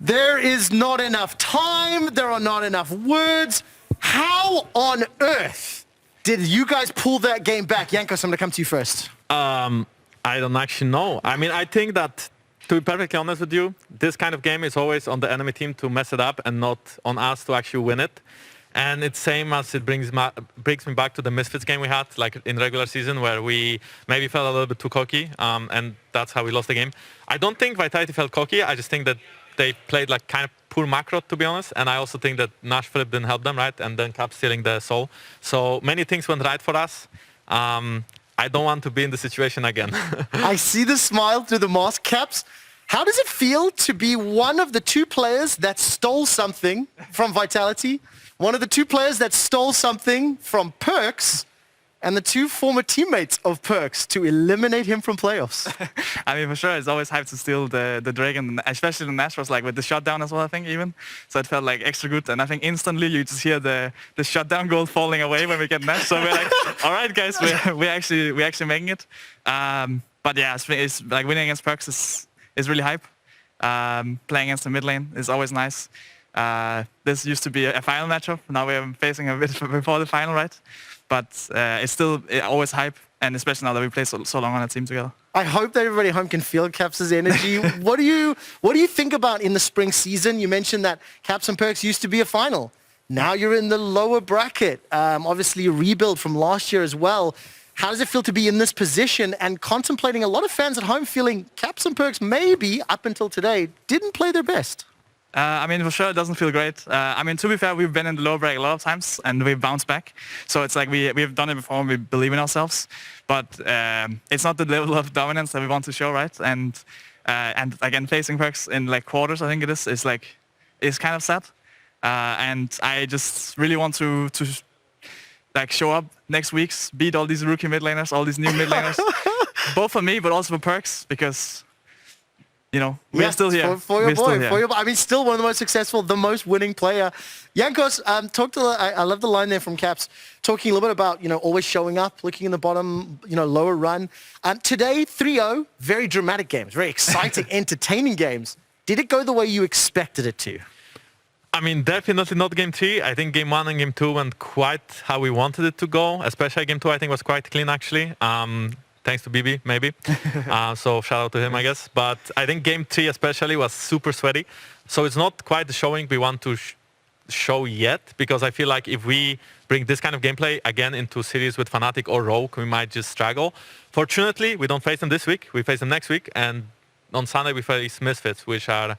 There is not enough time. There are not enough words. How on earth did you guys pull that game back? Jankos, I'm going to come to you first. I don't actually know. I mean, I think that, to be perfectly honest with you, this kind of game is always on the enemy team to mess it up and not on us to actually win it. And it's same as it brings me back to the Misfits game we had, like in regular season, where we maybe felt a little bit too cocky, and that's how we lost the game. I don't think Vitality felt cocky. I just think that they played like kind of poor macro, to be honest. And I also think that Nash Philip didn't help them, right? And then caPs stealing the soul. So many things went right for us. I don't want to be in the situation again. I see the smile through the mask. caPs, how does it feel to be one of the two players that stole something from Vitality, one of the two players that stole something from Perkz, and the two former teammates of Perkz to eliminate him from playoffs? I mean, for sure, it's always hype to steal the Dragon, especially the Nash was like with the shutdown as well, I think, even. So it felt like extra good. And I think instantly you just hear the shutdown goal falling away when we get Nash. So we're like, all right, guys, we're actually making it. But yeah, it's like winning against Perkz is really hype. Playing against the mid lane is always nice. This used to be a final matchup. Now we're facing a bit before the final, right? But it's still always hype, and especially now that we play so long on a team together. I hope that everybody at home can feel caPs' energy. What do you think about in the spring season? You mentioned that caPs and Perkz used to be a final. Now you're in the lower bracket. Obviously a rebuild from last year as well. How does it feel to be in this position and contemplating a lot of fans at home feeling caPs and Perkz maybe, up until today, didn't play their best? I mean, for sure, it doesn't feel great. I mean, to be fair, we've been in the lower bracket a lot of times, and we've bounced back. So it's like we've done it before, and we believe in ourselves. But it's not the level of dominance that we want to show, right? And again, facing Perkz in like quarters, I think it is kind of sad. And I just really want to like show up next week's, beat all these rookie mid laners, all these new mid laners, both for me, but also for Perkz, because, you know, we're still here. For your boy. I mean, still one of the most successful, the most winning player. Jankos, I love the line there from caPs, talking a little bit about, you know, always showing up, looking in the bottom, you know, lower run. Today, 3-0, very dramatic games, very exciting, entertaining games. Did it go the way you expected it to? I mean, definitely not Game 3. I think Game 1 and Game 2 went quite how we wanted it to go. Especially Game 2, I think, was quite clean, actually. Thanks to BB, maybe. So shout out to him, I guess. But I think Game 3 especially was super sweaty. So it's not quite the showing we want to show yet, because I feel like if we bring this kind of gameplay again into series with Fnatic or Rogue, we might just struggle. Fortunately, we don't face them this week. We face them next week. And on Sunday, we face Misfits, which are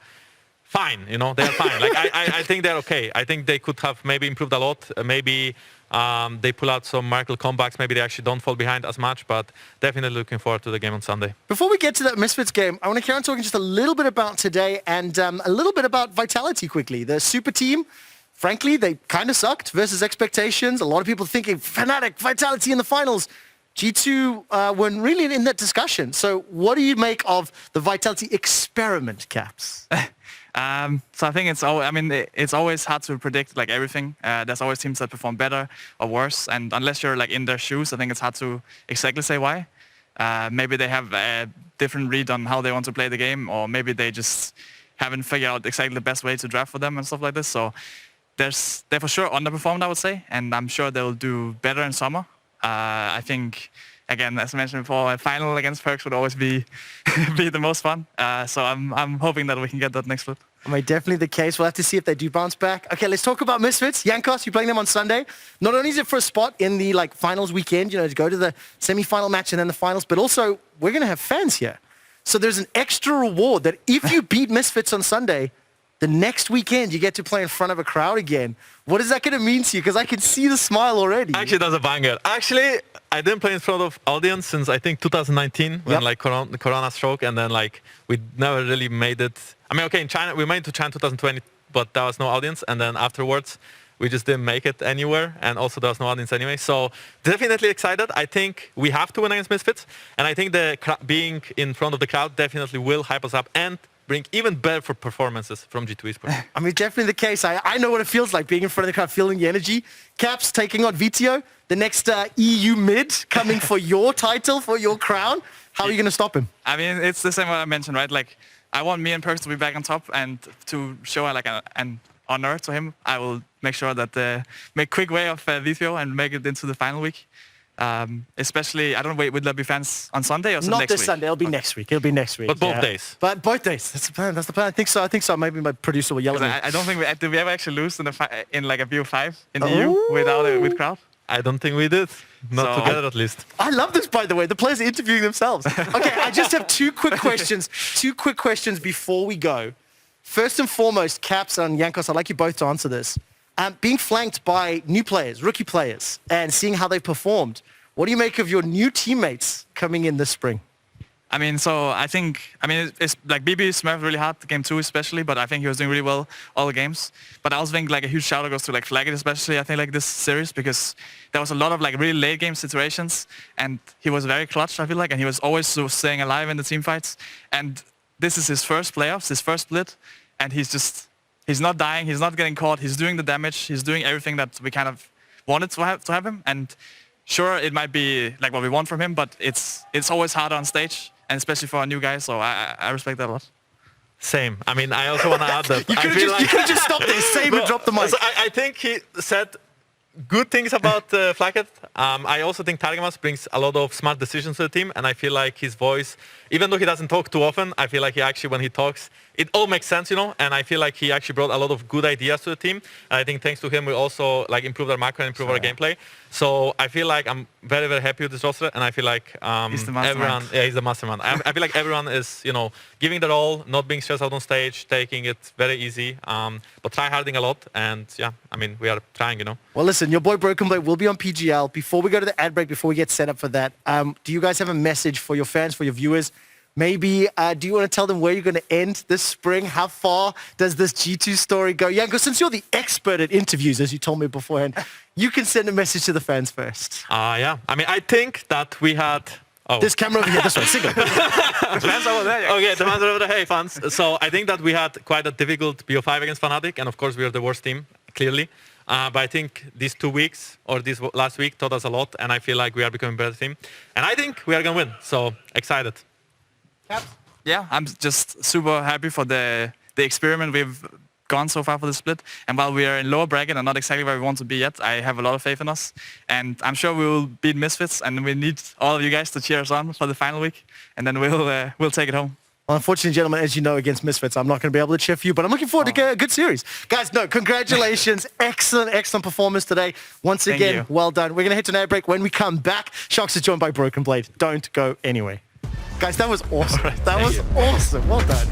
fine, you know, they're fine. Like, I think they're okay. I think they could have maybe improved a lot. Maybe they pull out some miracle comebacks. Maybe they actually don't fall behind as much, but definitely looking forward to the game on Sunday. Before we get to that Misfits game, I want to carry on talking just a little bit about today and a little bit about Vitality quickly. The super team, frankly, they kind of sucked versus expectations. A lot of people thinking Fnatic, Vitality in the finals. G2 weren't really in that discussion. So what do you make of the Vitality experiment, caPs? So I think it's always hard to predict like everything. There's always teams that perform better or worse, and unless you're like in their shoes, I think it's hard to exactly say why. Maybe they have a different read on how they want to play the game, or maybe they just haven't figured out exactly the best way to draft for them and stuff like this. So they for sure underperformed, I would say, and I'm sure they'll do better in summer. I think, again, as I mentioned before, a final against Perkz would always be the most fun. So I'm hoping that we can get that next split. I mean, definitely the case. We'll have to see if they do bounce back. Okay, let's talk about Misfits. Jankos, you're playing them on Sunday. Not only is it for a spot in the finals weekend, you know, to go to the semi-final match and then the finals, but also we're going to have fans here. So there's an extra reward that if you beat Misfits on Sunday, the next weekend you get to play in front of a crowd again. What is that going to mean to you? Because I can see the smile already. Actually, that's a banger. Actually, I didn't play in front of audience since I think 2019 when like Corona struck, and then like we never really made it. I mean, okay, in China we made it to China 2020, but there was no audience, and then afterwards we just didn't make it anywhere, and also there was no audience anyway. So definitely excited. I think we have to win against Misfits, and I think the being in front of the crowd definitely will hype us up and bring even better performances from G2 Esports. I mean, definitely the case. I know what it feels like being in front of the crowd, feeling the energy. caPs taking on Vito, the next EU mid coming for your title, for your crown. How are you going to stop him? I mean, it's the same what I mentioned, right? Like, I want me and Perks to be back on top, and to show like an honor to him, I will make sure that make quick way of V3O and make it into the final week. Especially, I don't know, will there be fans on Sunday or Not next this week? Sunday. It'll be next week. It'll be next week. But both days. But both days. That's the plan. That's the plan. I think so. Maybe my producer will yell at me. I don't think did we ever actually lose in like a BO5 in the EU with crowd? I don't think we did. Not So- together, at least. I love this, by the way. The players are interviewing themselves. Okay, I just have two quick questions. Two quick questions before we go. First and foremost, caPs and Jankos, I'd like you both to answer this. Being flanked by new players, rookie players, and seeing how they performed, what do you make of your new teammates coming in this spring? I mean, it's like BB smurfed really hard, game 2 especially, but I think he was doing really well all the games. But I also think like a huge shout out goes to like Flaggett especially, I think like this series, because there was a lot of like really late game situations, and he was very clutch, I feel like, and he was always staying alive in the team fights. And this is his first playoffs, his first split, and he's not dying, he's not getting caught, he's doing the damage, he's doing everything that we kind of wanted to have him. And sure, it might be like what we want from him, but it's always harder on stage, and especially for a new guy, so I respect that a lot. Same. I mean, I also want to add that. You could have just stopped there, save and drop the mic. So I think he said good things about Flaggett. I also think Targamas brings a lot of smart decisions to the team, and I feel like his voice, even though he doesn't talk too often, I feel like he actually, when he talks, it all makes sense, you know, and I feel like he actually brought a lot of good ideas to the team. And I think thanks to him, we also like improved our macro and improved our gameplay. So I feel like I'm very, very happy with this roster, and I feel like He's the mastermind. everyone, yeah, he's the mastermind. I feel like everyone is, you know, giving their all, not being stressed out on stage, taking it very easy, but try harding a lot. And yeah, I mean, we are trying, you know. Well, listen, your boy Broken Blade will be on PGL. Before we go to the ad break, before we get set up for that, do you guys have a message for your fans, for your viewers? Maybe, do you want to tell them where you're going to end this spring? How far does this G2 story go? Jankos, since you're the expert at interviews, as you told me beforehand, you can send a message to the fans first. Yeah, I mean, I think that we had... Oh. This camera over here, this one, single. The fans over there. Yeah. Okay, the fans are over there. Hey, fans. So I think that we had quite a difficult BO5 against Fnatic, and of course we are the worst team, clearly. But I think these 2 weeks, or this last week, taught us a lot, and I feel like we are becoming a better team. And I think we are going to win, so excited. Yeah, I'm just super happy for the experiment we've gone so far for the split. And while we are in lower bracket and not exactly where we want to be yet, I have a lot of faith in us. And I'm sure we will beat Misfits, and we need all of you guys to cheer us on for the final week. And then we'll take it home. Well, unfortunately, gentlemen, as you know, against Misfits, I'm not going to be able to cheer for you, but I'm looking forward to a good series. Guys, no, congratulations. Excellent performance today. Once again, well done. We're going to hit an ad break. When we come back, Shox is joined by Broken Blade. Don't go anyway. Guys, that was awesome. That was awesome. Well done.